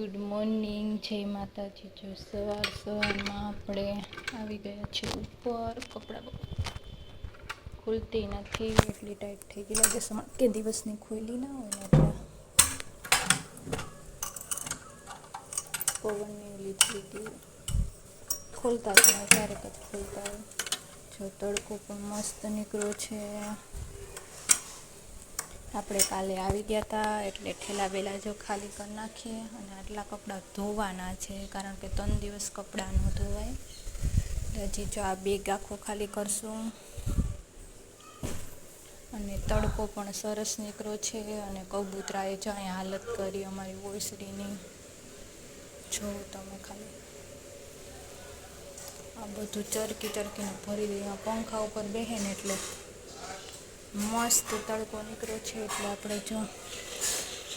Good morning, જય માતાજી। જો સવારમાં આપણે આવી ગયા છે ઉપર। કપડાં ખુલતી નથી, એટલી ટાઈટ થઈ ગઈ લાગે સમાન કે દિવસની ખોલી ના હોય ને એટલે પવનની લીધી હતી, ખોલતા જ નહીં, ક્યારેક જ ખોલતા હોય। જો તડકો પણ મસ્ત નીકળ્યો છે। આપણે કાલે આવી ગયા હતા એટલે ઠેલા બેલા જો ખાલી કરી નાખીએ, અને આટલા કપડાં ધોવાના છે કારણ કે 3 દિવસ કપડાં ન ધોવાય। હજી જો આ બેગ આખો ખાલી કરશું, અને તડકો પણ સરસ નીકળ્યો છે। અને કબૂતરાએ જો અહીંયા હાલત કરી અમારી ઓસરીની, જો તમે ખાલી આ બધું ચરકીને ભરી દઈએ। પંખા ઉપર બેસે ને એટલે મસ્ત તડકો નીકળ્યો છે, એટલે આપણે જો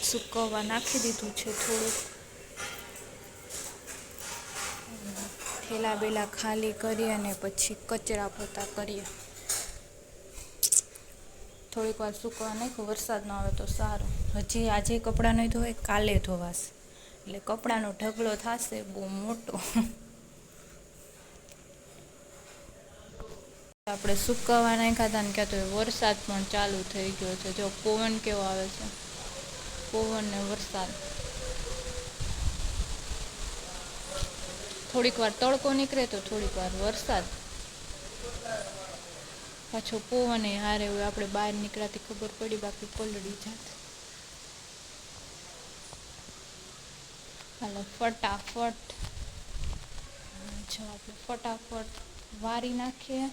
સૂકવવા નાખી દીધું છે થોડુંક। થેલા બેલા ખાલી કરી અને પછી કચરા પોતા કરીએ। થોડીક વાર સૂકવા નાખ્યું, વરસાદ ન આવે તો સારું। હજી આજે કપડાં નહીં ધોવાય, કાલે ધોવાશે, એટલે કપડાનો ઢગલો થશે બહુ મોટો। આપણે સૂકવવા નાખ્યા હતા ને, ક્યાં તો વરસાદ પણ ચાલુ થઈ ગયો છે। જો પવન કેવો આવે છે, પવન ને વરસાદ। થોડીક વાર તડકો નીકળે તો થોડીક વાર વરસાદ, પાછો પવન હારે હોય। આપણે બહાર નીકળાથી ખબર પડી, બાકી પલળી જાત। હાલો ફટાફટ, જો આપણે ફટાફટ વારી નાખીએ,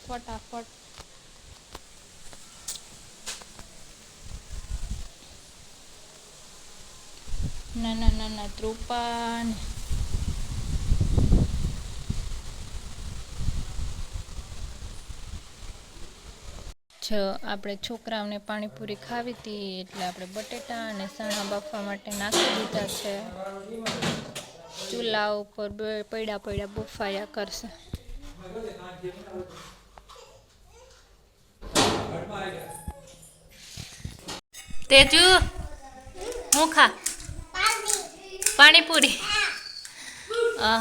ફટાફટ નાના નાના ત્રોપા ને જો આપણે છોકરાઓને પાણીપુરી ખાવી હતી, એટલે આપણે બટેટા અને ચણા બાફવા માટે નાખી દીધા છે। ચૂલા ઉપર પડ્યા બફાયા કરશે। તેજુ હું ખા પાણીપુરી?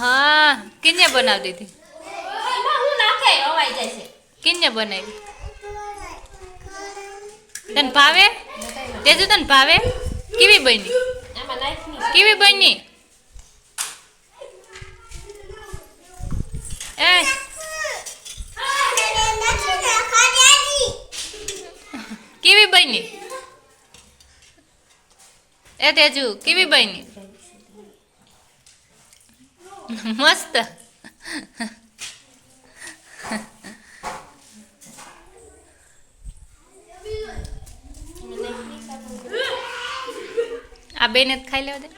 હા, કિને બનાવી દીધી? કિને બનાવી? તને ભાવે? તેજુ તને ભાવે? કેવી બની? કેવી બની? એ કેવી બની? એ તેજુ કેવી બની? મસ્ત। આ બેને ખાઈ લેવા દે।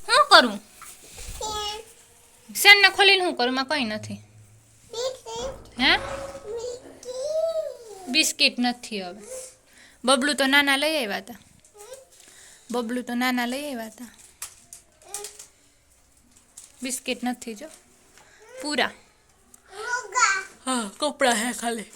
શું કરું? શેન ને ખોલીને શું કરું? માં કઈ નથી। હે બિસ્કિટ નથી હવે। બબલું તો નાના લઈ આવ્યા હતા। બબલું તો નાના લઈ આવ્યા હતા। બિસ્કિટ નથી જો, પૂરા। હા, કપડા હે ખાલી।